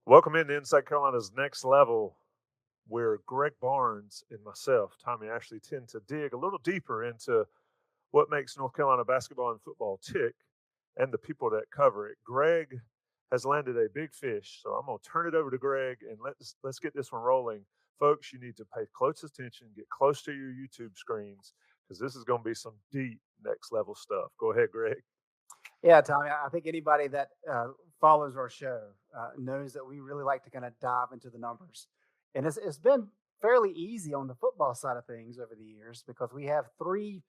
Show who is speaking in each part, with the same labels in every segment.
Speaker 1: Welcome into Inside Carolina's Next Level, where Greg Barnes and myself, Tommy Ashley, tend to dig a little deeper into what makes North Carolina basketball and football tick and the people that cover it. Greg has landed a big fish, so I'm going to turn it over to Greg and let's get this one rolling. Folks, you need to pay close attention, get close to your YouTube screens, because this is going to be some deep next level stuff. Go ahead, Greg.
Speaker 2: Yeah, Tommy, I think anybody that follows our show knows that we really like to kind of dive into the numbers. And it's been fairly easy on the football side of things over the years because we have three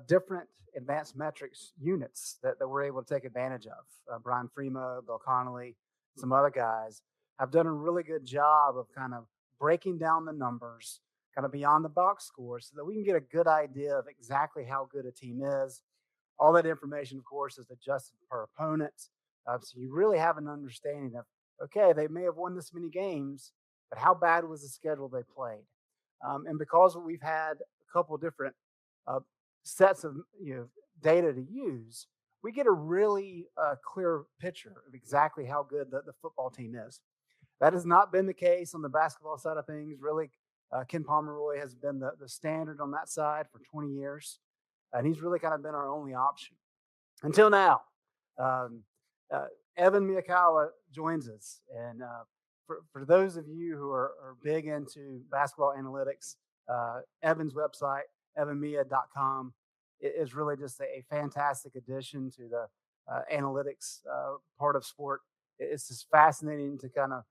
Speaker 2: different advanced metrics units that we're able to take advantage of. Brian Freemo, Bill Connolly, some other guys have done a really good job of kind of breaking down the numbers kind of beyond the box score so that we can get a good idea of exactly how good a team is. All that information, of course, is adjusted per opponent. So you really have an understanding of, okay, they may have won this many games, but how bad was the schedule they played? And because we've had a couple different uh, sets of data to use, we get a really clear picture of exactly how good the football team is. That has not been the case on the basketball side of things. Really, Ken Pomeroy has been the standard on that side for 20 years. And he's really kind of been our only option until now. Um, Evan Miyakawa joins us. And for those of you who are big into basketball analytics, Evan's website, evanmia.com, is really just a fantastic addition to the analytics part of sport. It's just fascinating to kind of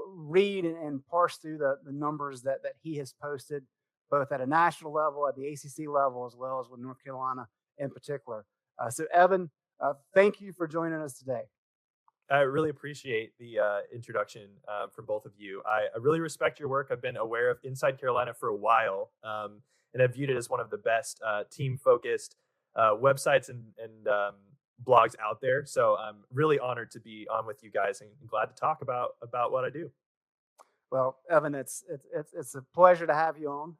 Speaker 2: read and parse through the numbers that he has posted both at a national level, at the ACC level, as well as with North Carolina in particular. So, Evan, thank you for joining us today.
Speaker 3: I really appreciate the introduction from both of you. I really respect your work. I've been aware of Inside Carolina for a while, and I've viewed it as one of the best team-focused websites and blogs out there. So I'm really honored to be on with you guys and glad to talk about what I do.
Speaker 2: Well, Evan, it's a pleasure to have you on.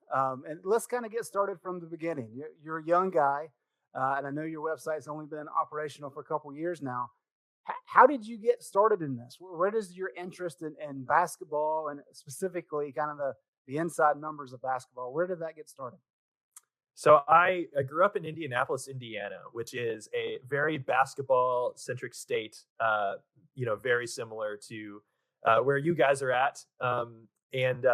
Speaker 2: And let's kind of get started from the beginning. You're a young guy, and I know your website's only been operational for a couple of years now. How did you get started in this? Where does your interest in basketball and specifically kind of the inside numbers of basketball, where did that get started?
Speaker 3: So I grew up in Indianapolis, Indiana, which is a very basketball-centric state, very similar to where you guys are at. And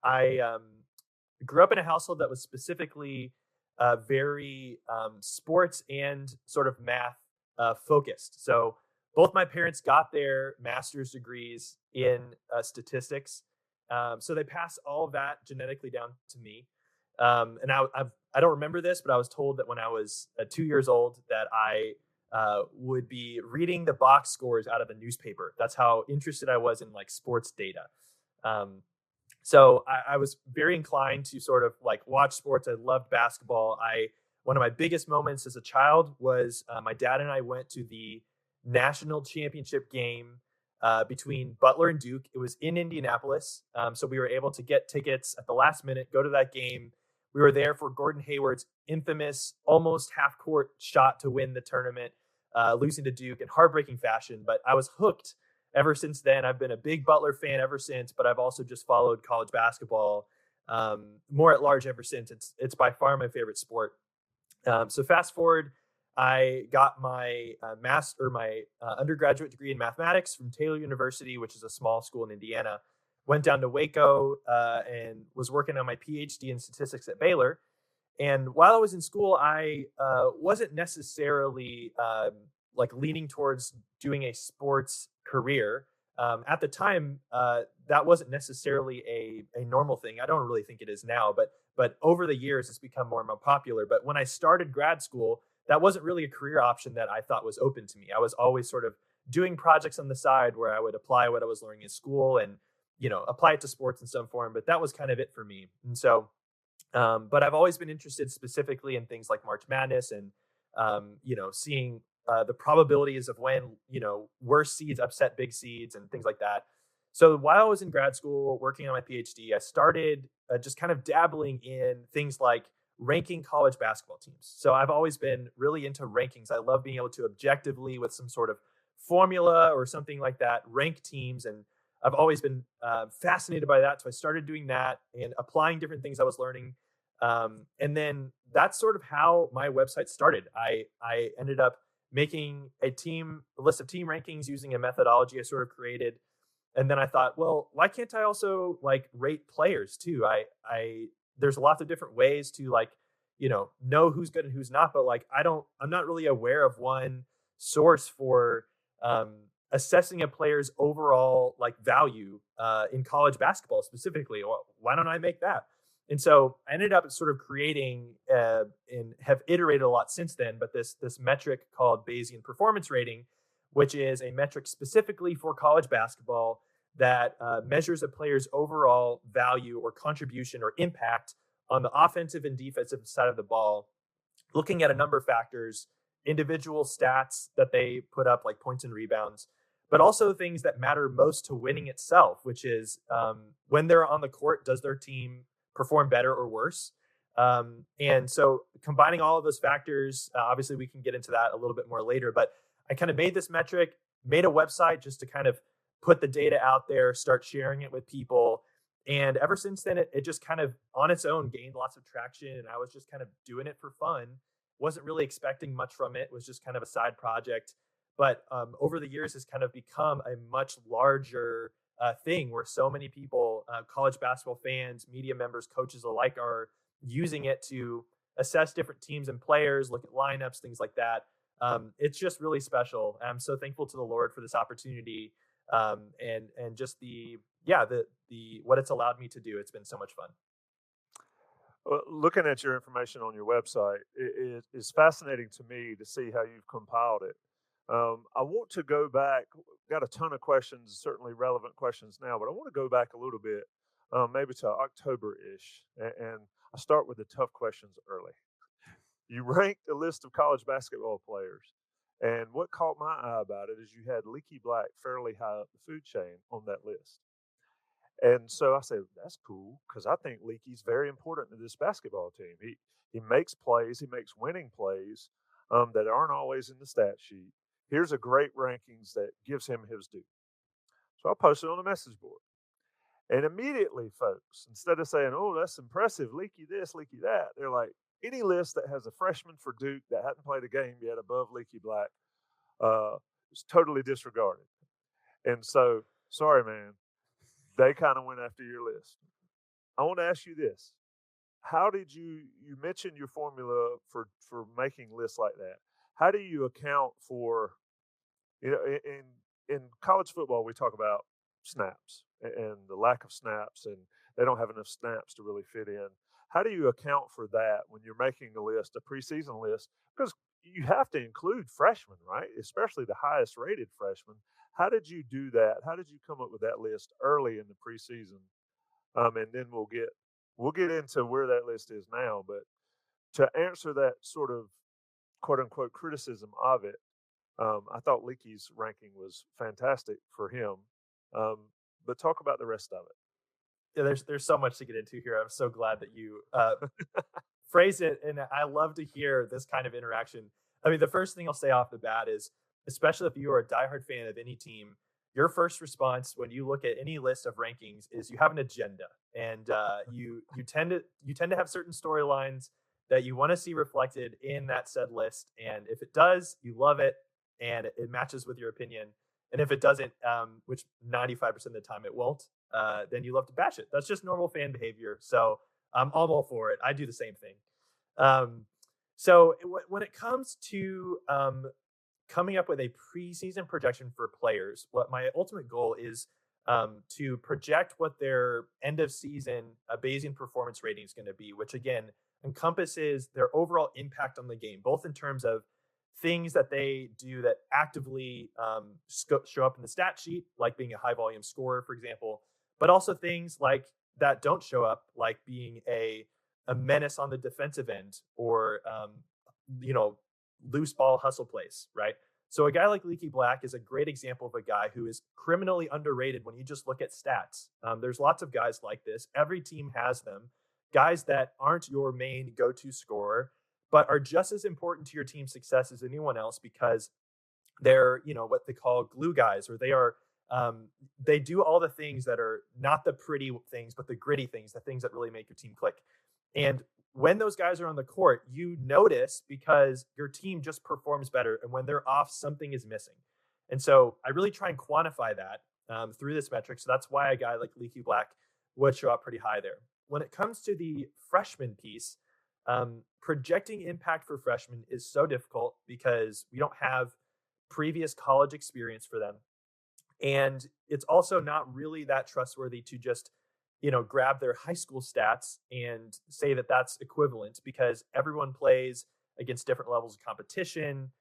Speaker 3: I grew up in a household that was specifically very sports and sort of math focused. So both my parents got their master's degrees in statistics. So they passed all of that genetically down to me. And I don't remember this, but I was told that when I was 2 years old that I would be reading the box scores out of the newspaper. That's how interested I was in like sports data. So I was very inclined to sort of like watch sports. I loved basketball. One of my biggest moments as a child was my dad and I went to the national championship game between Butler and Duke. It was in Indianapolis. So we were able to get tickets at the last minute, go to that game. We were there for Gordon Hayward's infamous almost half court shot to win the tournament, losing to Duke in heartbreaking fashion. But I was hooked ever since then. I've been a big Butler fan ever since, but I've also just followed college basketball more at large ever since. It's by far my favorite sport. So fast forward, I got my undergraduate degree in mathematics from Taylor University, which is a small school in Indiana. Went down to Waco and was working on my PhD in statistics at Baylor. And while I was in school, I wasn't necessarily like leaning towards doing a sports career. At the time, that wasn't necessarily a normal thing. I don't really think it is now, but over the years, it's become more and more popular. But when I started grad school, that wasn't really a career option that I thought was open to me. I was always sort of doing projects on the side where I would apply what I was learning in school and, apply it to sports in some form. But that was kind of it for me. And so, but I've always been interested specifically in things like March Madness and, seeing the probabilities of when, worse seeds upset big seeds and things like that. So while I was in grad school working on my PhD, I started just kind of dabbling in things like ranking college basketball teams. So I've always been really into rankings. I love being able to objectively, with some sort of formula or something like that, rank teams. And I've always been fascinated by that. So I started doing that and applying different things I was learning. And then that's sort of how my website started. I ended up making a list of team rankings using a methodology I sort of created. And then I thought, well, why can't I also like rate players too? There's lots of different ways to like, know who's good and who's not, but like, I'm not really aware of one source for assessing a player's overall like value in college basketball specifically. Well, why don't I make that? And so I ended up sort of creating and have iterated a lot since then, but this metric called Bayesian performance rating, which is a metric specifically for college basketball that measures a player's overall value or contribution or impact on the offensive and defensive side of the ball, looking at a number of factors, individual stats that they put up like points and rebounds, but also things that matter most to winning itself, which is when they're on the court, does their team perform better or worse? And so combining all of those factors, obviously we can get into that a little bit more later, but I kind of made this metric, made a website just to kind of put the data out there, start sharing it with people. And ever since then, it just kind of on its own gained lots of traction. And I was just kind of doing it for fun. Wasn't really expecting much from it. It was just kind of a side project. But over the years has kind of become a much larger thing where so many people, college basketball fans, media members, coaches alike are using it to assess different teams and players, look at lineups, things like that. It's just really special. I'm so thankful to the Lord for this opportunity and just the what it's allowed me to do. It's been so much fun.
Speaker 1: Well, looking at your information on your website, it is fascinating to me to see how you've compiled it. I want to go back. Got a ton of questions, certainly relevant questions now, but I want to go back a little bit, maybe to October-ish, and I start with the tough questions early. You ranked a list of college basketball players, and what caught my eye about it is you had Leaky Black fairly high up the food chain on that list. And so I said, that's cool because I think Leaky's very important to this basketball team. He makes plays, he makes winning plays that aren't always in the stat sheet. Here's a great rankings that gives him his due. So I posted on the message board. And immediately, folks, instead of saying, oh, that's impressive, Leaky this, Leaky that, they're like, any list that has a freshman for Duke that hadn't played a game yet above Leaky Black is totally disregarded. And so, sorry, man, they kind of went after your list. I want to ask you this. How did you mentioned your formula for making lists like that? How do you account for, in college football, we talk about snaps and the lack of snaps, and they don't have enough snaps to really fit in. How do you account for that when you're making a list, a preseason list? Because you have to include freshmen, right? Especially the highest rated freshmen. How did you do that? How did you come up with that list early in the preseason? And then we'll get into where that list is now. But to answer that sort of quote unquote criticism of it, I thought Leakey's ranking was fantastic for him. But talk about the rest of it.
Speaker 3: Yeah, there's so much to get into here. I'm so glad that you phrase it, and I love to hear this kind of interaction. I mean, the first thing I'll say off the bat is, especially if you are a diehard fan of any team, your first response when you look at any list of rankings is you have an agenda, and you tend to have certain storylines that you want to see reflected in that said list. And if it does, you love it and it matches with your opinion. And if it doesn't, which 95% of the time it won't, then you love to bash it. That's just normal fan behavior. So I'm all for it. I do the same thing. So when it comes to coming up with a preseason projection for players, what my ultimate goal is to project what their end of season Bayesian performance rating is going to be, which again encompasses their overall impact on the game, both in terms of things that they do that actively show up in the stat sheet, like being a high volume scorer, for example, but also things like that don't show up, like being a menace on the defensive end or, loose ball hustle plays, right? So a guy like Leaky Black is a great example of a guy who is criminally underrated when you just look at stats. There's lots of guys like this. Every team has them. Guys that aren't your main go-to scorer, but are just as important to your team's success as anyone else because They're, what they call glue guys, or they do all the things that are not the pretty things, but the gritty things, the things that really make your team click. And when those guys are on the court, you notice because your team just performs better. And when they're off, something is missing. And so I really try and quantify that through this metric. So that's why a guy like Leaky Black would show up pretty high there. When it comes to the freshman piece, projecting impact for freshmen is so difficult because we don't have previous college experience for them. And it's also not really that trustworthy to just, grab their high school stats and say that that's equivalent, because everyone plays against different levels of competition.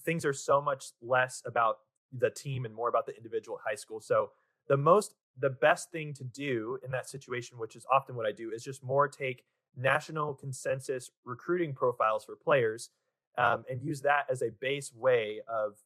Speaker 3: Things are so much less about the team and more about the individual at high school. So the best thing to do in that situation, which is often what I do, is just more take national consensus recruiting profiles for players, and use that as a base way of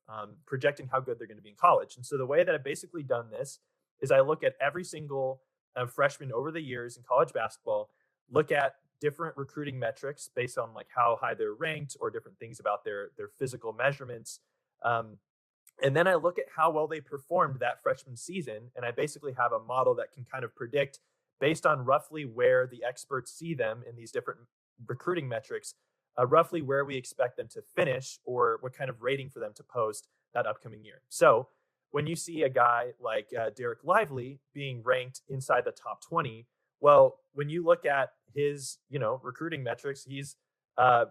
Speaker 3: projecting how good they're going to be in college. And so the way that I've basically done this is I look at every single freshman over the years in college basketball, look at different recruiting metrics based on like how high they're ranked or different things about their physical measurements. And then I look at how well they performed that freshman season. And I basically have a model that can kind of predict, based on roughly where the experts see them in these different recruiting metrics, roughly where we expect them to finish or what kind of rating for them to post that upcoming year. So when you see a guy like Derek Lively being ranked inside the top 20, well, when you look at his, recruiting metrics, he's, a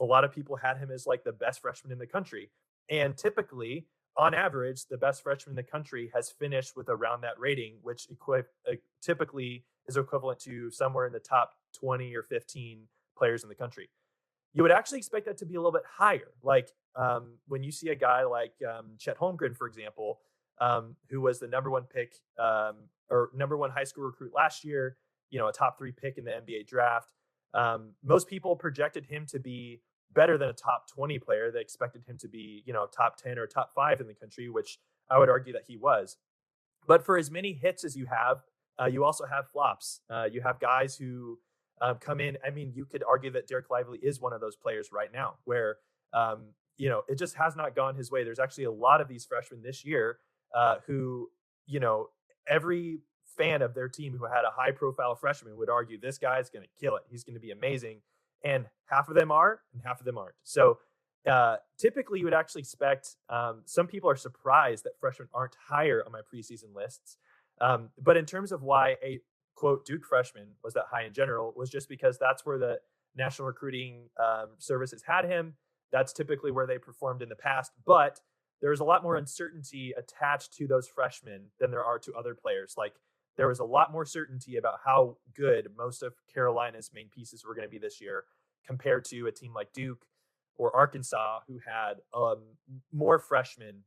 Speaker 3: lot of people had him as like the best freshman in the country. And typically, on average, the best freshman in the country has finished with around that rating, which typically is equivalent to somewhere in the top 20 or 15 players in the country. You would actually expect that to be a little bit higher. Like when you see a guy like Chet Holmgren, for example, who was the number one pick or number one high school recruit last year, a top 3 pick in the NBA draft. Most people projected him to be better than a top 20 player. They expected him to be, top 10 or top 5 in the country, which I would argue that he was. But for as many hits as you have, you also have flops. You have guys who come in. I mean, you could argue that Derek Lively is one of those players right now where, it just has not gone his way. There's actually a lot of these freshmen this year who, every fan of their team who had a high profile freshman would argue this guy's going to kill it. He's going to be amazing. And half of them are and half of them aren't. So typically you would actually expect, some people are surprised that freshmen aren't higher on my preseason lists. But in terms of why a quote Duke freshman was that high in general, was just because that's where the National Recruiting Services had him. That's typically where they performed in the past. But there's a lot more uncertainty attached to those freshmen than there are to other players. Like there was a lot more certainty about how good most of Carolina's main pieces were going to be this year compared to a team like Duke or Arkansas, who had more freshmen.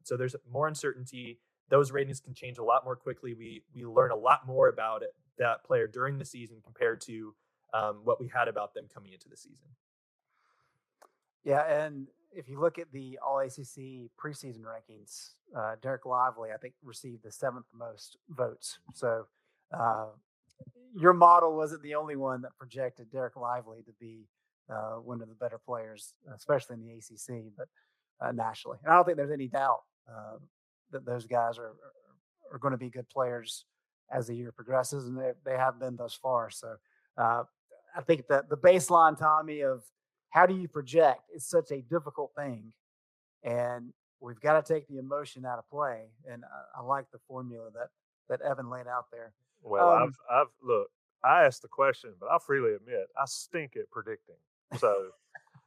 Speaker 3: So there's more uncertainty. Those ratings can change a lot more quickly. We learn a lot more about that player during the season compared to what we had about them coming into the season.
Speaker 2: Yeah, and if you look at the All ACC preseason rankings, Derek Lively, I think, received the 7th most votes. So your model wasn't the only one that projected Derek Lively to be one of the better players, especially in the ACC, but nationally. And I don't think there's any doubt that those guys are going to be good players as the year progresses, and they have been thus far. So I think that the baseline, Tommy, of how do you project is such a difficult thing, and we've got to take the emotion out of play. And I like the formula that Evan laid out there.
Speaker 1: Well, I've look, I asked the question, but I freely admit I stink at predicting. So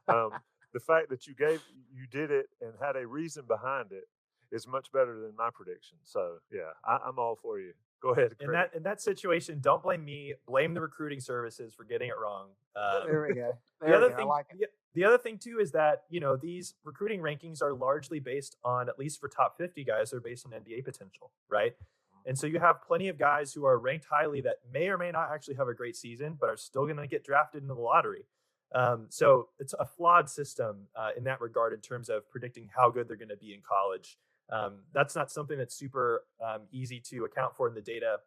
Speaker 1: the fact that you did it and had a reason behind it is much better than my prediction. So yeah, I'm all for you. Go ahead.
Speaker 3: In that situation, don't blame me. Blame the recruiting services for getting it wrong.
Speaker 2: There we go.
Speaker 3: The other thing too is that these recruiting rankings are largely based on, at least for top 50 guys, they're based on NBA potential, right? And so you have plenty of guys who are ranked highly that may or may not actually have a great season, but are still going to get drafted into the lottery. So it's a flawed system in that regard in terms of predicting how good they're going to be in college. That's not something that's super easy to account for in the data.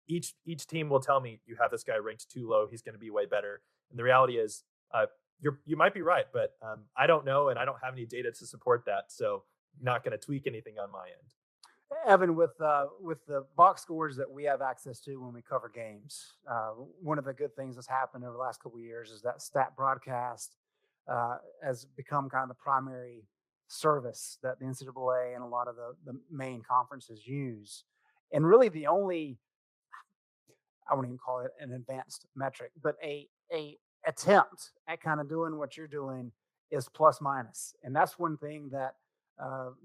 Speaker 3: Each team will tell me, you have this guy ranked too low, he's going to be way better. And the reality is, you might be right, but I don't know, and I don't have any data to support that, so not going to tweak anything on my end.
Speaker 2: Evan, with the box scores that we have access to when we cover games, one of the good things that's happened over the last couple of years is that stat broadcast has become kind of the primary service that the NCAA and a lot of the main conferences use, and really the only, I won't even call it an advanced metric, but a attempt at kind of doing what you're doing is plus minus, and that's one thing that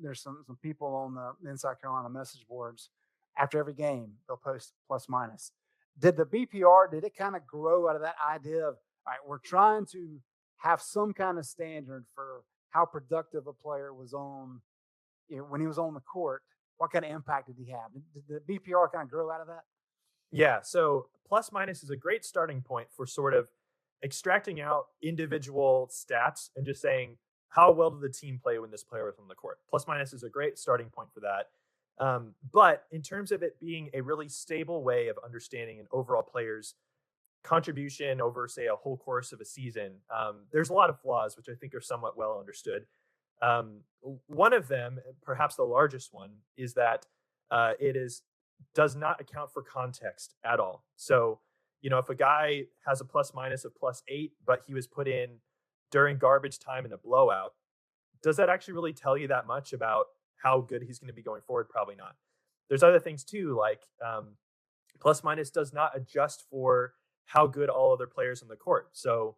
Speaker 2: there's some people on the Inside Carolina message boards after every game they'll post plus minus. Did the BPR did it kind of grow out of that idea of all right, we're trying to have some kind of standard for how productive a player was on when he was on the court? What kind of impact did he have? Did the BPR kind of grow out of that?
Speaker 3: Yeah, so plus minus is a great starting point for sort of extracting out individual stats and just saying how well did the team play when this player was on the court. Plus minus is a great starting point for that. But in terms of it being a really stable way of understanding an overall player's contribution over, say, a whole course of a season, there's a lot of flaws, which I think are somewhat well understood. One of them, perhaps the largest one, is that does not account for context at all. So, if a guy has a plus minus of +8, but he was put in during garbage time in a blowout, does that actually really tell you that much about how good he's going to be going forward? Probably not. There's other things too, like plus minus does not adjust for how good all other players on the court. So,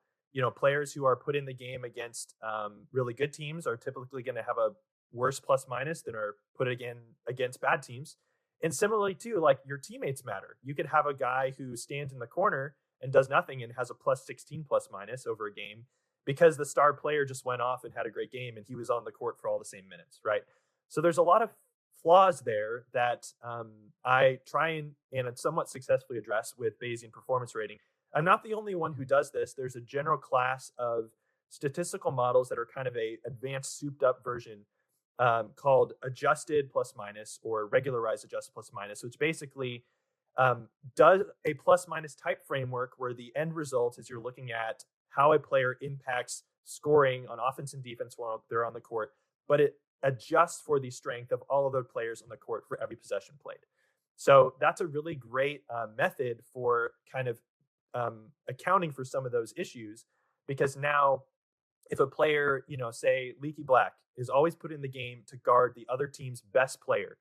Speaker 3: players who are put in the game against really good teams are typically going to have a worse plus minus than are put again against bad teams. And similarly too, like your teammates matter. You could have a guy who stands in the corner and does nothing and has a +16 plus minus over a game because the star player just went off and had a great game and he was on the court for all the same minutes, right? So there's a lot of flaws there that I try and somewhat successfully address with Bayesian performance rating. I'm not the only one who does this. There's a general class of statistical models that are kind of a advanced souped up version called adjusted plus minus or regularized adjusted plus minus, which basically does a plus minus type framework where the end result is you're looking at how a player impacts scoring on offense and defense while they're on the court, but it adjusts for the strength of all of the players on the court for every possession played. So that's a really great method for kind of accounting for some of those issues, because now if a player, say Leaky Black is always put in the game to guard the other team's best player,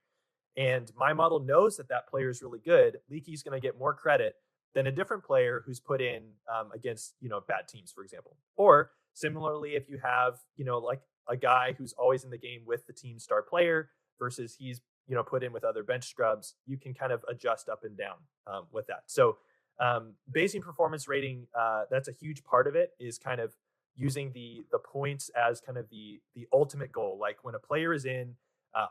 Speaker 3: and my model knows that that player is really good, Leaky's going to get more credit than a different player who's put in against, bad teams, for example. Or similarly, if you have, like a guy who's always in the game with the team's star player versus he's, put in with other bench scrubs, you can kind of adjust up and down with that. So Bayesian performance rating, that's a huge part of it, is kind of using the points as kind of the ultimate goal. Like when a player is in,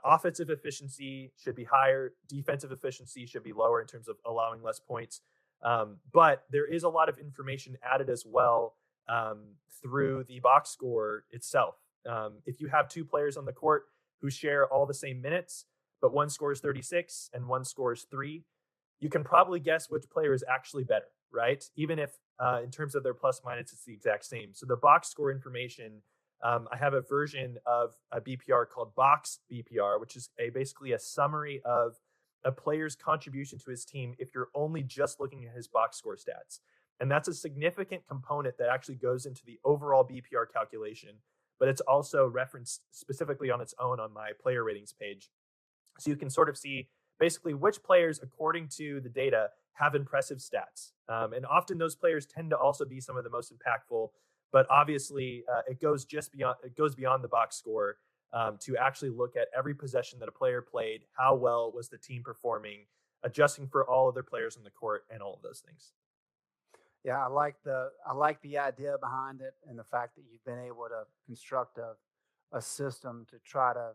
Speaker 3: offensive efficiency should be higher, defensive efficiency should be lower in terms of allowing less points. But there is a lot of information added as well through the box score itself. If you have two players on the court who share all the same minutes, but one scores 36 and one scores 3, you can probably guess which player is actually better, right? Even if in terms of their plus minus, it's the exact same. So the box score information, I have a version of a BPR called Box BPR, which is basically a summary of a player's contribution to his team if you're only just looking at his box score stats. And that's a significant component that actually goes into the overall BPR calculation, but it's also referenced specifically on its own on my player ratings page. So you can sort of see basically which players, according to the data, have impressive stats. And often those players tend to also be some of the most impactful, but obviously it goes beyond the box score to actually look at every possession that a player played, how well was the team performing, adjusting for all other players on the court, and all of those things.
Speaker 2: Yeah, I like the idea behind it, and the fact that you've been able to construct a system to try to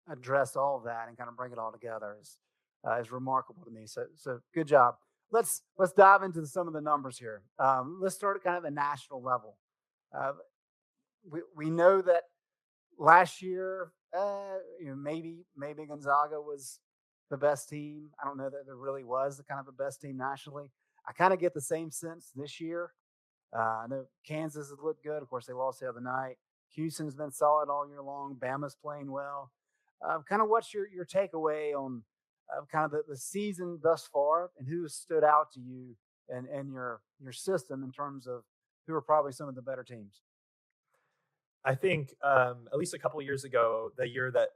Speaker 2: address all of that and kind of bring it all together is remarkable to me. So good job. Let's dive into some of the numbers here. Let's start at kind of the national level. We know that last year, maybe Gonzaga was the best team. I don't know that there really was the kind of the best team nationally. I kind of get the same sense this year. I know Kansas has looked good. Of course, they lost the other night. Houston's been solid all year long. Bama's playing well. Kind of what's your takeaway on kind of the season thus far, and who has stood out to you and your system in terms of who are probably some of the better teams?
Speaker 3: I think at least a couple of years ago, the year that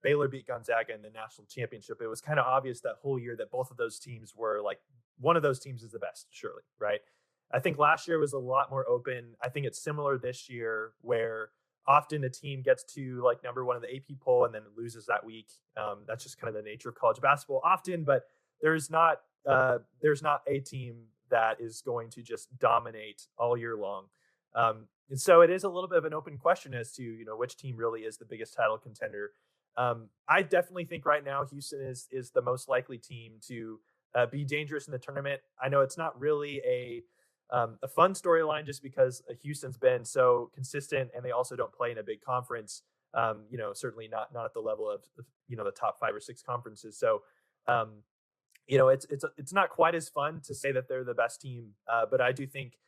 Speaker 3: Baylor beat Gonzaga in the national championship, it was kind of obvious that whole year that both of those teams were like one of those teams is the best, surely, right? I think last year was a lot more open. I think it's similar this year, where often a team gets to like number one in the AP poll and then loses that week. That's just kind of the nature of college basketball often, but there's not there's not a team that is going to just dominate all year long. And so it is a little bit of an open question as to which team really is the biggest title contender. I definitely think right now Houston is the most likely team to be dangerous in the tournament. I know it's not really a fun storyline just because Houston's been so consistent and they also don't play in a big conference. Certainly not at the level of the top 5 or 6 conferences. So um, it's not quite as fun to say that they're the best team, but I do think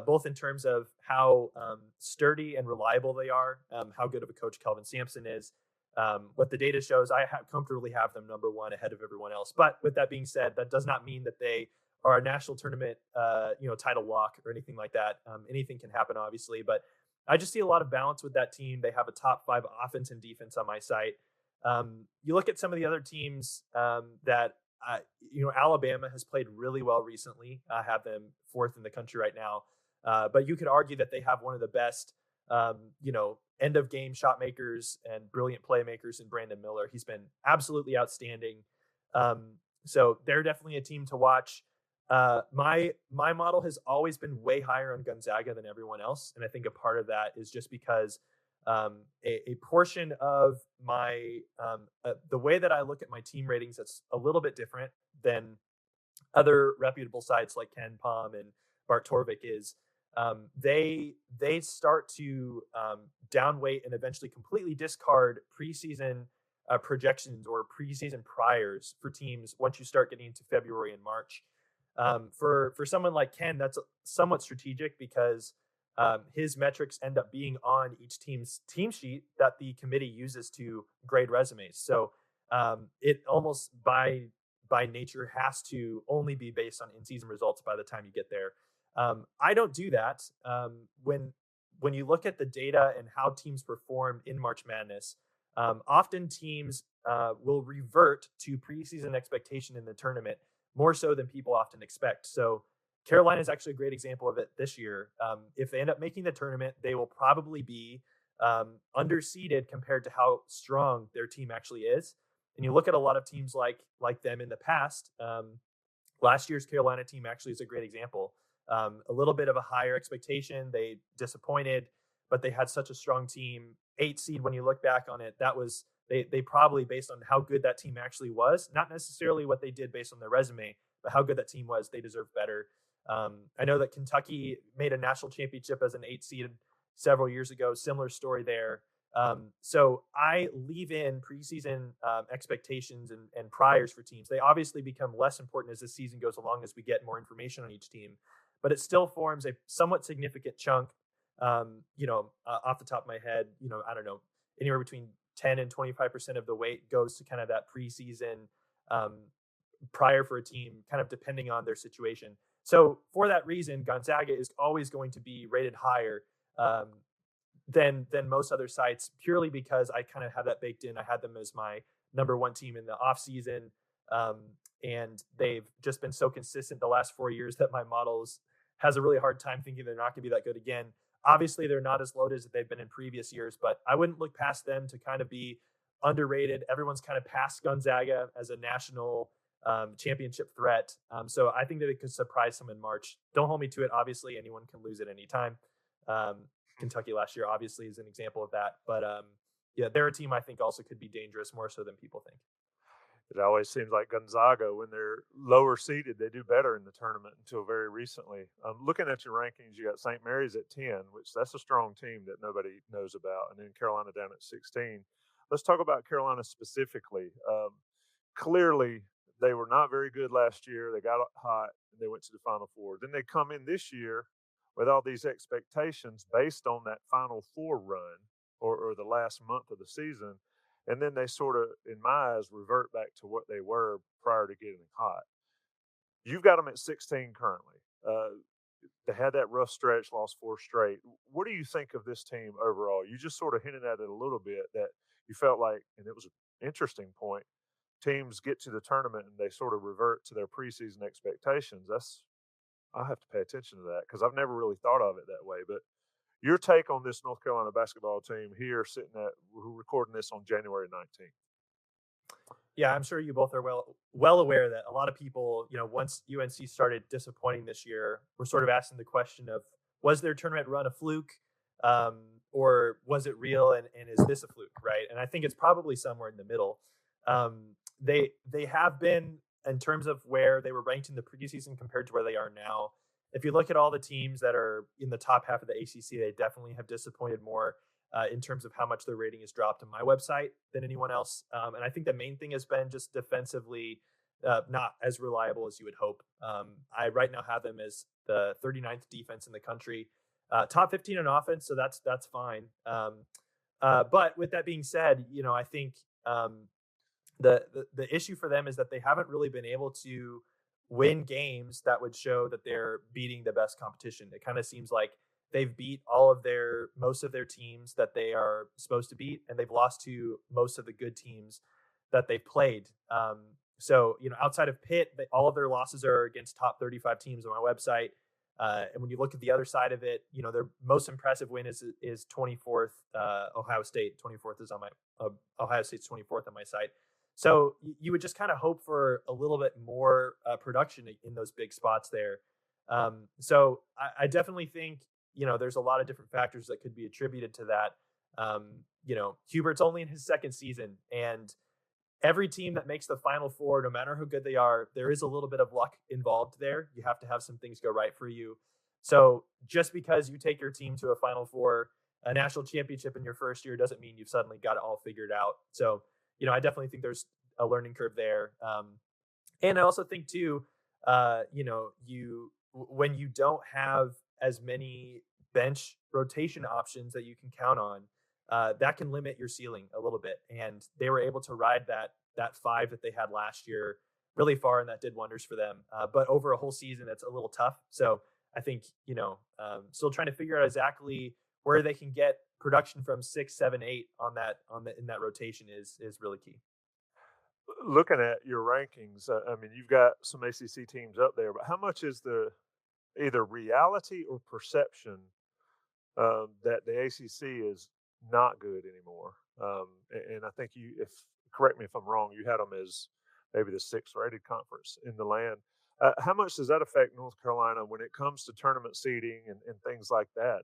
Speaker 3: both in terms of how sturdy and reliable they are, how good of a coach Kelvin Sampson is, what the data shows, comfortably have them number one ahead of everyone else. But with that being said, that does not mean that they are a national tournament, title lock or anything like that. Anything can happen, obviously, but I just see a lot of balance with that team. They have a top 5 offense and defense on my site. You look at some of the other teams that Alabama has played really well recently. I have them 4th in the country right now. But you could argue that they have one of the best, end of game shot makers and brilliant playmakers in Brandon Miller. He's been absolutely outstanding. So they're definitely a team to watch. My model has always been way higher on Gonzaga than everyone else, and I think a part of that is just because a portion of my the way that I look at my team ratings that's a little bit different than other reputable sites like Ken Palm and Bart Torvik is they start to downweight and eventually completely discard preseason projections or preseason priors for teams once you start getting into February and March. For someone like Ken, that's somewhat strategic because his metrics end up being on each team's team sheet that the committee uses to grade resumes. So it almost by nature has to only be based on in-season results by the time you get there. I don't do that. When you look at the data and how teams perform in March Madness, often teams will revert to preseason expectation in the tournament more so than people often expect. So Carolina is actually a great example of it this year. If they end up making the tournament, they will probably be underseeded compared to how strong their team actually is. And you look at a lot of teams like them in the past. Last year's Carolina team actually is a great example. A little bit of a higher expectation. They disappointed, but they had such a strong team. 8 seed, when you look back on it, that was they probably, based on how good that team actually was, not necessarily what they did based on their resume, but how good that team was, they deserve better. I know that Kentucky made a national championship as an 8 seed several years ago. Similar story there. So I leave in preseason expectations and priors for teams. They obviously become less important as the season goes along as we get more information on each team, but it still forms a somewhat significant chunk. Off the top of my head, I don't know, anywhere between 10 and 25% of the weight goes to kind of that preseason prior for a team, kind of depending on their situation. So for that reason, Gonzaga is always going to be rated higher than most other sites, purely because I kind of have that baked in. I had them as my number one team in the off season, and they've just been so consistent the last 4 years that my models has a really hard time thinking they're not going to be that good again. Obviously, they're not as loaded as they've been in previous years, but I wouldn't look past them to kind of be underrated. Everyone's kind of past Gonzaga as a national championship threat. So I think that it could surprise some in March. Don't hold me to it. Obviously, anyone can lose at any time. Kentucky last year obviously is an example of that. But yeah, they're a team I think also could be dangerous more so than people think.
Speaker 1: It always seems like Gonzaga, when they're lower seeded, they do better in the tournament until very recently. Looking at your rankings, you got St. Mary's at 10, which that's a strong team that nobody knows about, and then Carolina down at 16. Let's talk about Carolina specifically. Clearly, they were not very good last year. They got hot and they went to the Final Four. Then they come in this year with all these expectations based on that Final Four run or the last month of the season. And then they sort of, in my eyes, revert back to what they were prior to getting hot. You've got them at 16 currently. They had that rough stretch, lost four straight. What do you think of this team overall? You just sort of hinted at it a little bit that you felt like, and it was an interesting point, teams get to the tournament and they sort of revert to their preseason expectations. I'll have to pay attention to that because I've never really thought of it that way. But your take on this North Carolina basketball team here, we're recording this on January 19th.
Speaker 3: Yeah, I'm sure you both are well aware that a lot of people, once UNC started disappointing this year, were sort of asking the question of, was their tournament run a fluke, or was it real, and is this a fluke, right? And I think it's probably somewhere in the middle. They have been, in terms of where they were ranked in the preseason compared to where they are now. If you look at all the teams that are in the top half of the ACC, they definitely have disappointed more in terms of how much their rating has dropped on my website than anyone else. And I think the main thing has been just defensively not as reliable as you would hope. I right now have them as the 39th defense in the country, top 15 on offense, so that's fine. But with that being said, I think the issue for them is that they haven't really been able to win games that would show that they're beating the best competition. It kind of seems like they've beat most of their teams that they are supposed to beat, and they've lost to most of the good teams that they've played. So, outside of Pitt, all of their losses are against top 35 teams on my website. And when you look at the other side of it, their most impressive win is 24th, Ohio State. 24th is on my Ohio State's 24th on my site. So you would just kind of hope for a little bit more production in those big spots there. So I definitely think, there's a lot of different factors that could be attributed to that. Hubert's only in his second season, and every team that makes the Final Four, no matter how good they are, there is a little bit of luck involved there. You have to have some things go right for you. So just because you take your team to a Final Four, a national championship in your first year, doesn't mean you've suddenly got it all figured out. So, I definitely think there's a learning curve there. And I also think too, when you don't have as many bench rotation options that you can count on, that can limit your ceiling a little bit. And they were able to ride that 5 that they had last year really far, and that did wonders for them. But over a whole season, it's a little tough. So I think, still trying to figure out exactly where they can get production from 6, 7, 8 in that rotation is really key.
Speaker 1: Looking at your rankings, you've got some ACC teams up there, but how much is the either reality or perception that the ACC is not good anymore? And I think correct me if I'm wrong, you had them as maybe the 6th rated conference in the land. How much does that affect North Carolina when it comes to tournament seeding and things like that?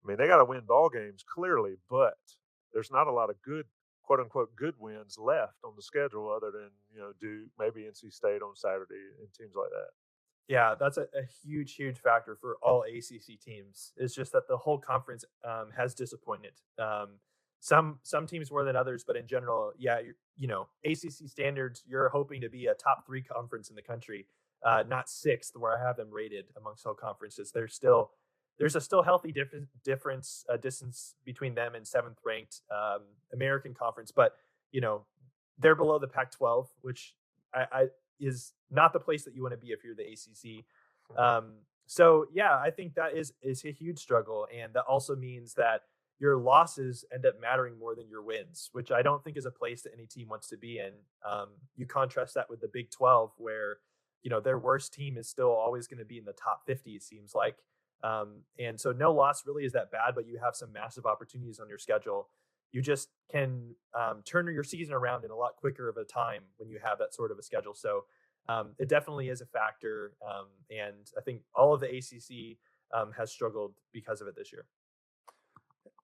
Speaker 1: They got to win ball games clearly, but there's not a lot of good, quote unquote, good wins left on the schedule other than, Duke, maybe NC State on Saturday and teams like that.
Speaker 3: Yeah, that's a huge, huge factor for all ACC teams. It's just that the whole conference has disappointed. Some teams more than others, but in general, yeah, ACC standards, you're hoping to be a top 3 conference in the country, not 6th, where I have them rated amongst all conferences. There's a still healthy distance between them and 7th ranked American Conference, but they're below the Pac-12, which I is not the place that you want to be if you're the ACC. So yeah, I think that is a huge struggle, and that also means that your losses end up mattering more than your wins, which I don't think is a place that any team wants to be in. You contrast that with the Big 12, where their worst team is still always going to be in the top 50, it seems like. And so no loss really is that bad, but you have some massive opportunities on your schedule. You just can turn your season around in a lot quicker of a time when you have that sort of a schedule. So it definitely is a factor. And I think all of the ACC has struggled because of it this year.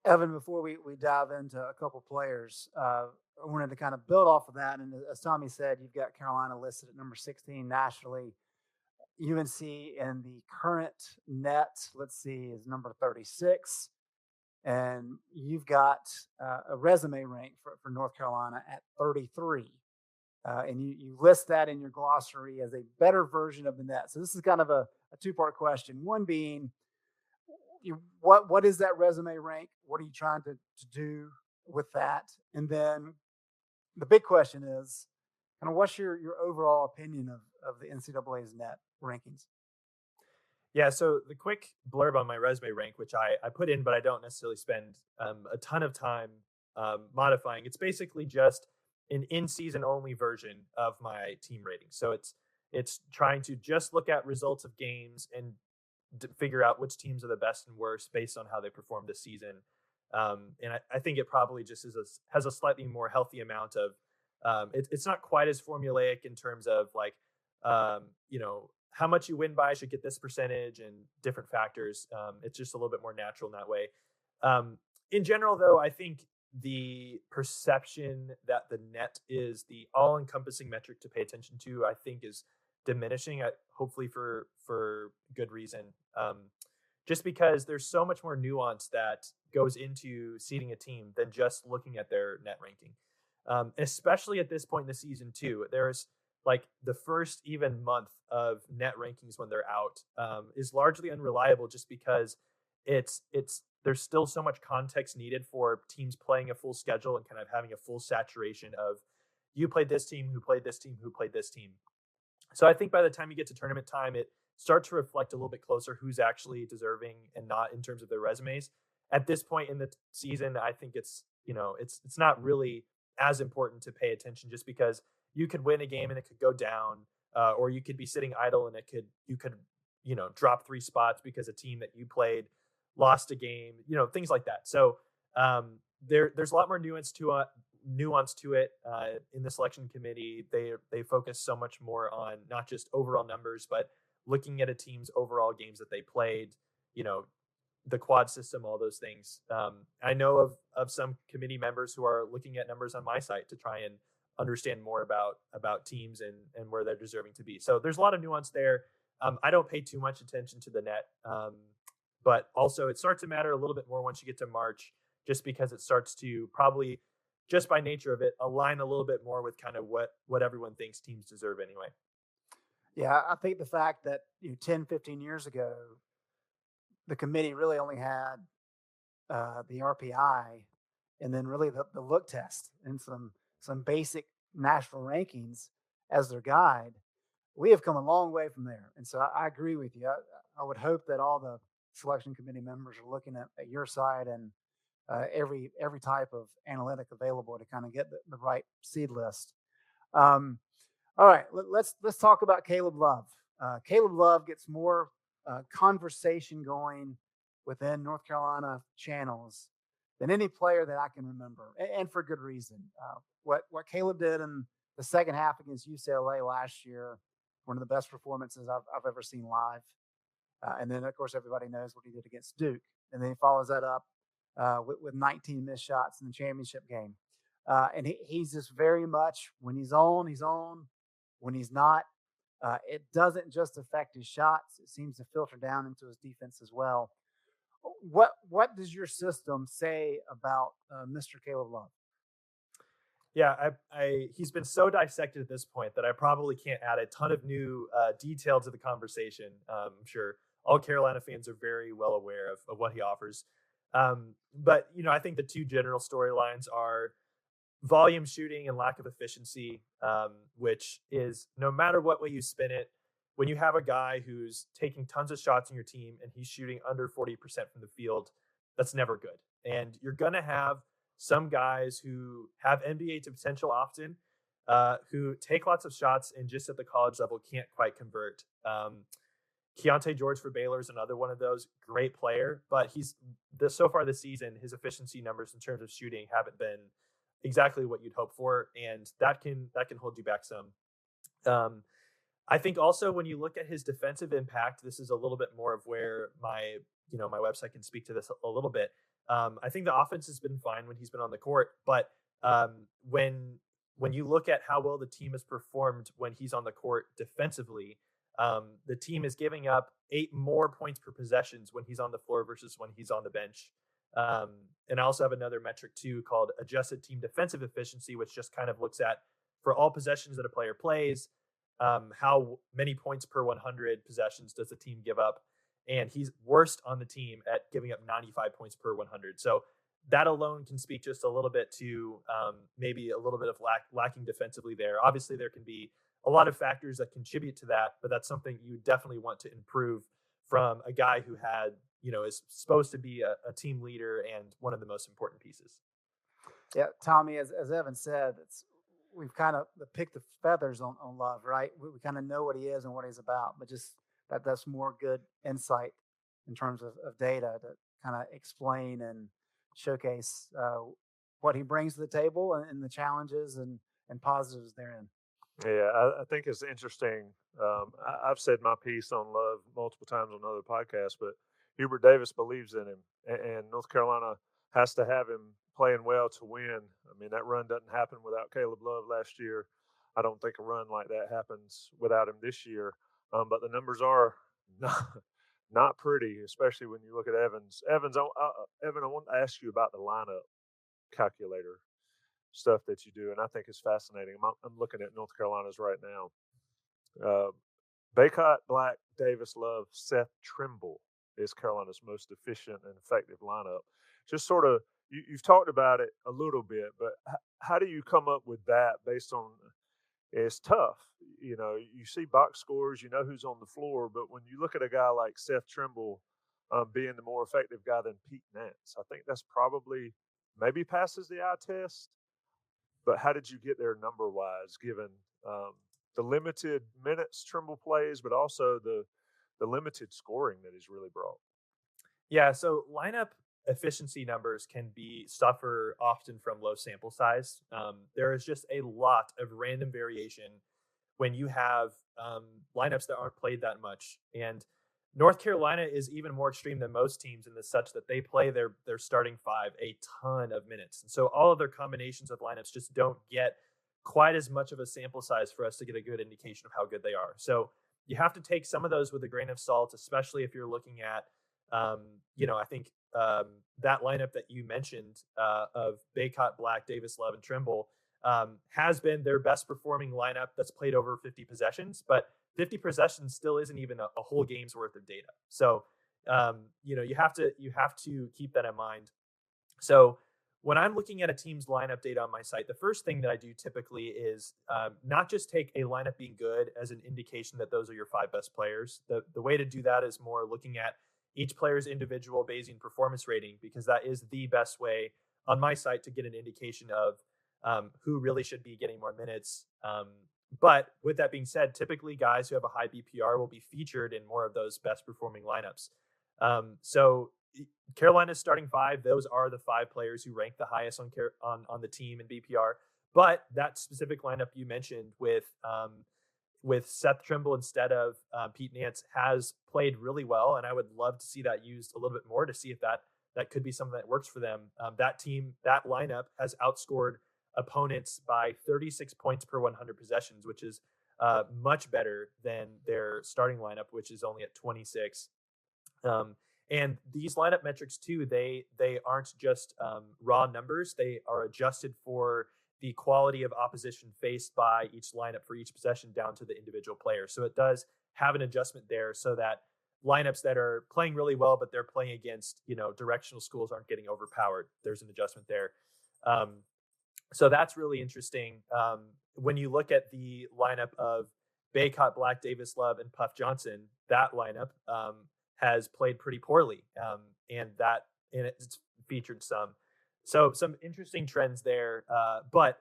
Speaker 2: Evan, before we dive into a couple players, I wanted to kind of build off of that. And as Tommy said, you've got Carolina listed at number 16 nationally. UNC in the current net, let's see, is number 36. And you've got a resume rank for North Carolina at 33. and you list that in your glossary as a better version of the net. So this is kind of a two-part question. One being, what is that resume rank? What are you trying to do with that? And then the big question is, kind of what's your overall opinion of the NCAA's net rankings?
Speaker 3: Yeah, so the quick blurb on my resume rank, which I put in, but I don't necessarily spend a ton of time modifying. It's basically just an in-season only version of my team rating. So it's trying to just look at results of games and figure out which teams are the best and worst based on how they performed this season. And I think it probably just has a slightly more healthy amount of. It's not quite as formulaic in terms of like, how much you win by should get this percentage and different factors. It's just a little bit more natural in that way. In general, though, I think the perception that the net is the all-encompassing metric to pay attention to, I think, is diminishing. Hopefully for good reason. Just because there's so much more nuance that goes into seeding a team than just looking at their net ranking. Especially at this point in the season too. There's like the first even month of net rankings when they're out is largely unreliable just because there's still so much context needed for teams playing a full schedule and kind of having a full saturation of you played this team, who played this team, who played this team. So I think by the time you get to tournament time, it starts to reflect a little bit closer who's actually deserving and not in terms of their resumes. At this point in the season, I think it's not really as important to pay attention just because you could win a game and it could go down, or you could be sitting idle and you could drop 3 spots because a team that you played lost a game, things like that. So there's a lot more nuance to it in the selection committee. They focus so much more on not just overall numbers, but looking at a team's overall games that they played, the quad system, all those things. I know of some committee members who are looking at numbers on my site to try and understand more about teams and where they're deserving to be. So there's a lot of nuance there. I don't pay too much attention to the net, but also it starts to matter a little bit more once you get to March, just because it starts to probably, just by nature of it, align a little bit more with kind of what everyone thinks teams deserve anyway.
Speaker 2: Yeah, I think the fact that 10, 15 years ago, the committee really only had the RPI and then really the look test and some basic national rankings as their guide. We have come a long way from there. And so I agree with you. I would hope that all the selection committee members are looking at your side and every type of analytic available to kind of get the right seed list. All right, let's talk about Caleb Love. Caleb Love gets more conversation going within North Carolina channels than any player that I can remember, and for good reason. What Caleb did in the second half against UCLA last year, one of the best performances I've ever seen live. And then, of course, everybody knows what he did against Duke. And then he follows that up with 19 missed shots in the championship game. And he's just very much, when he's on, he's on. When he's not, it doesn't just affect his shots. It seems to filter down into his defense as well. What does your system say about Mr. Caleb Love?
Speaker 3: Yeah, he's been so dissected at this point that I probably can't add a ton of new detail to the conversation. I'm sure all Carolina fans are very well aware of what he offers. But, I think the two general storylines are volume shooting and lack of efficiency, which is, no matter what way you spin it, when you have a guy who's taking tons of shots in your team and he's shooting under 40% from the field, that's never good. And you're going to have some guys who have NBA potential often, who take lots of shots and just at the college level can't quite convert. Keontae George for Baylor is another one of those. Great player, but so far this season, his efficiency numbers in terms of shooting haven't been exactly what you'd hope for, and that can hold you back some. I think also when you look at his defensive impact, this is a little bit more of where my website can speak to this a little bit. I think the offense has been fine when he's been on the court, but when you look at how well the team has performed when he's on the court defensively, the team is giving up 8 more points per possessions when he's on the floor versus when he's on the bench. And I also have another metric too called adjusted team defensive efficiency, which just kind of looks at for all possessions that a player plays, how many points per 100 possessions does the team give up? And he's worst on the team at giving up 95 points per 100. So that alone can speak just a little bit to maybe a little bit of lacking defensively there. Obviously, there can be a lot of factors that contribute to that, but that's something you definitely want to improve from a guy who is supposed to be a team leader and one of the most important pieces.
Speaker 2: Yeah, Tommy, as Evan said, we've kind of picked the feathers on Love, right? We kind of know what he is and what he's about, but just that's more good insight in terms of data to kind of explain and showcase what he brings to the table and the challenges and positives therein.
Speaker 1: Yeah, I think it's interesting. I've said my piece on Love multiple times on other podcasts, but Hubert Davis believes in him, and North Carolina has to have him playing well to win. I mean, that run doesn't happen without Caleb Love last year. I don't think a run like that happens without him this year. But the numbers are not pretty, especially when you look at Evans. Evan, I want to ask you about the lineup calculator stuff that you do, and I think it's fascinating. I'm looking at North Carolina's right now. Baycott, Black, Davis, Love, Seth Trimble is Carolina's most efficient and effective lineup. Just sort of, you've talked about it a little bit, but how do you come up with that based on? It's tough. You see box scores, you know who's on the floor, but when you look at a guy like Seth Trimble being the more effective guy than Pete Nance, I think that's probably maybe passes the eye test. But how did you get there number wise, given the limited minutes Trimble plays, but also the limited scoring that he's really brought?
Speaker 3: Yeah, so lineup efficiency numbers can suffer often from low sample size. There is just a lot of random variation when you have lineups that aren't played that much. And North Carolina is even more extreme than most teams in the such that they play their starting five a ton of minutes. And so all of their combinations of lineups just don't get quite as much of a sample size for us to get a good indication of how good they are. So you have to take some of those with a grain of salt, especially if you're looking at, I think that lineup that you mentioned of Baycott, Black, Davis, Love, and Trimble has been their best performing lineup that's played over 50 possessions, but 50 possessions still isn't even a whole game's worth of data. So, you have to keep that in mind. So when I'm looking at a team's lineup data on my site, the first thing that I do typically is not just take a lineup being good as an indication that those are your five best players. The way to do that is more looking at each player's individual Bayesian performance rating, because that is the best way on my site to get an indication of who really should be getting more minutes. But with that being said, typically guys who have a high BPR will be featured in more of those best performing lineups. So Carolina's starting five, those are the five players who rank the highest on the team in BPR. But that specific lineup you mentioned with Seth Trimble instead of Pete Nance has played really well, and I would love to see that used a little bit more to see if that could be something that works for them. That lineup has outscored opponents by 36 points per 100 possessions, which is much better than their starting lineup, which is only at 26. And these lineup metrics too, they aren't just raw numbers. They are adjusted for the quality of opposition faced by each lineup for each possession down to the individual player. So it does have an adjustment there so that lineups that are playing really well, but they're playing against, directional schools aren't getting overpowered. There's an adjustment there. So that's really interesting. When you look at the lineup of Baycott, Black, Davis, Love, and Puff Johnson, that lineup has played pretty poorly. And it's featured some interesting trends there. But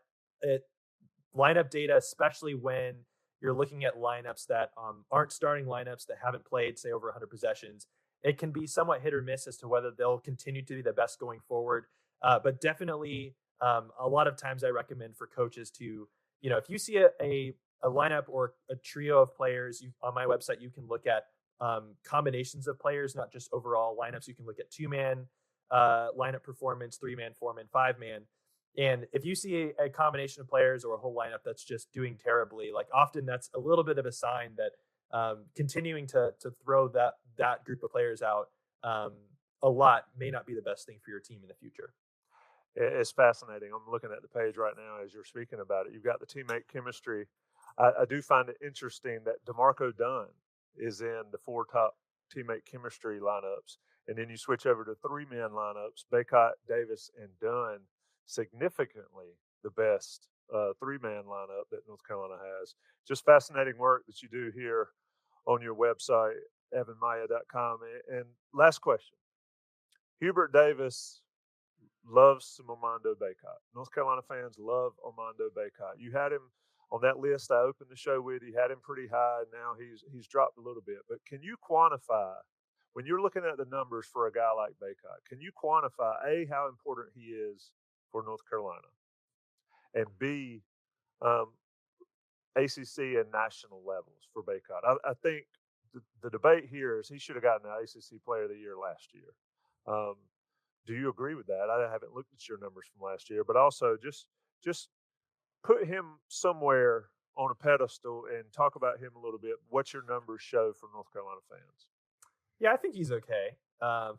Speaker 3: lineup data, especially when you're looking at lineups that aren't starting lineups that haven't played, say, over 100 possessions, it can be somewhat hit or miss as to whether they'll continue to be the best going forward. But definitely, a lot of times I recommend for coaches to, if you see a lineup or a trio of players on my website, you can look at combinations of players, not just overall lineups. You can look at 2-man lineup performance, 3-man, 4-man, 5-man. And if you see a combination of players or a whole lineup that's just doing terribly, like often that's a little bit of a sign that continuing to throw that group of players out a lot may not be the best thing for your team in the future.
Speaker 1: It's fascinating. I'm looking at the page right now as you're speaking about it. You've got the teammate chemistry. I do find it interesting that DeMarco Dunn is in the 4 top teammate chemistry lineups. And then you switch over to 3-man lineups. Baycott, Davis, and Dunn, significantly the best 3-man lineup that North Carolina has. Just fascinating work that you do here on your website, evanmaya.com. And last question. Hubert Davis loves some Armando Baycott. North Carolina fans love Armando Baycott. You had him on that list I opened the show with. You had him pretty high, and now he's dropped a little bit. But can you quantify, when you're looking at the numbers for a guy like Baycott, can you quantify, A, how important he is for North Carolina, and B, um, ACC and national levels for Baycott? I think the debate here is he should have gotten the ACC Player of the Year last year. Do you agree with that? I haven't looked at your numbers from last year, but also just put him somewhere on a pedestal and talk about him a little bit. What your numbers show for North Carolina fans?
Speaker 3: Yeah, I think he's okay. I'm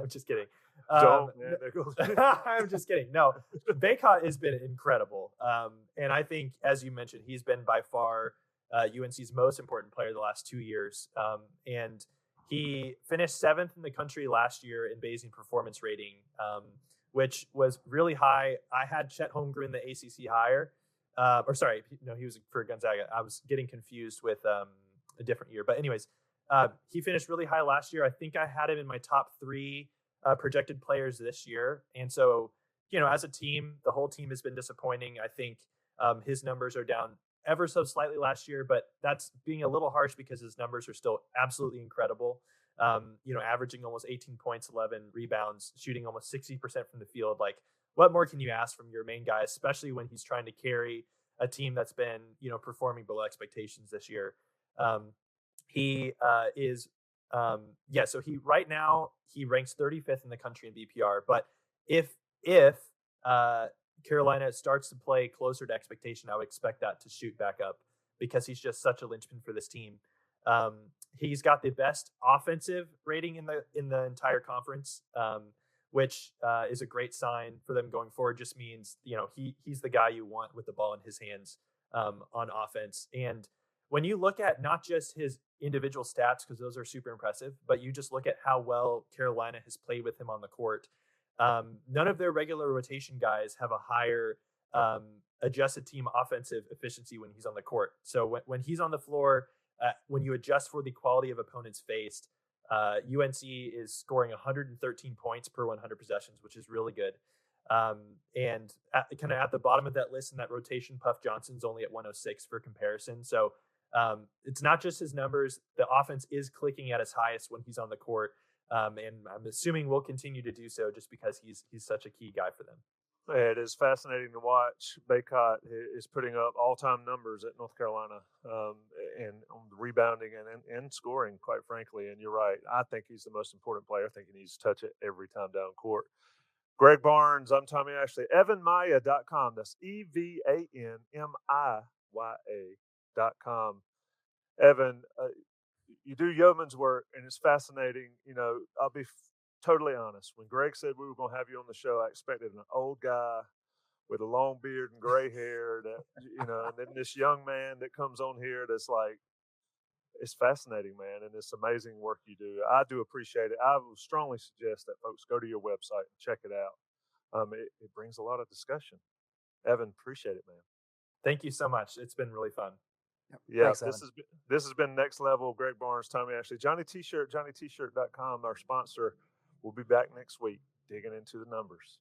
Speaker 3: just kidding. I'm just kidding. No, Baycott has been incredible. And I think, as you mentioned, he's been by far UNC's most important player the last 2 years. And he finished 7th in the country last year in Bayesian performance rating, which was really high. I had Chet Holmgren, the ACC higher. He was for Gonzaga. I was getting confused with a different year. But anyways, he finished really high last year. I think I had him in my top 3 projected players this year. And so, as a team, the whole team has been disappointing. I think his numbers are down ever so slightly last year, but that's being a little harsh because his numbers are still absolutely incredible. Averaging almost 18 points, 11 rebounds, shooting almost 60% from the field. Like, what more can you ask from your main guy, especially when he's trying to carry a team that's been, performing below expectations this year? So right now he ranks 35th in the country in BPR. But if Carolina starts to play closer to expectation, I would expect that to shoot back up because he's just such a linchpin for this team. He's got the best offensive rating in the entire conference, which is a great sign for them going forward. Just means, he's the guy you want with the ball in his hands on offense. And when you look at not just his individual stats, because those are super impressive, but you just look at how well Carolina has played with him on the court. None of their regular rotation guys have a higher adjusted team offensive efficiency when he's on the court. So when he's on the floor, when you adjust for the quality of opponents faced, UNC is scoring 113 points per 100 possessions, which is really good. And kind of at the bottom of that list in that rotation, Puff Johnson's only at 106 for comparison. So it's not just his numbers. The offense is clicking at its highest when he's on the court. And I'm assuming we'll continue to do so just because he's such a key guy for them.
Speaker 1: It is fascinating to watch. Baycott is putting up all-time numbers at North Carolina, and on the rebounding and scoring, quite frankly. And you're right. I think he's the most important player. I think he needs to touch it every time down court. Greg Barnes, I'm Tommy Ashley. EvanMaya.com. That's EvanMiya.com. Evan, you do yeoman's work, and it's fascinating. I'll be totally honest. When Greg said we were going to have you on the show, I expected an old guy with a long beard and gray hair that, and then this young man that comes on here that's like, it's fascinating, man, and it's amazing work you do. I do appreciate it. I would strongly suggest that folks go to your website and check it out. It brings a lot of discussion. Evan, appreciate it, man.
Speaker 3: Thank you so much. It's been really fun.
Speaker 2: Yep.
Speaker 1: Yeah,
Speaker 2: Thanks,
Speaker 1: this has been Next Level. Greg Barnes, Tommy Ashley, Johnny T-shirt, JohnnyT-shirt.com, our sponsor. We'll be back next week digging into the numbers.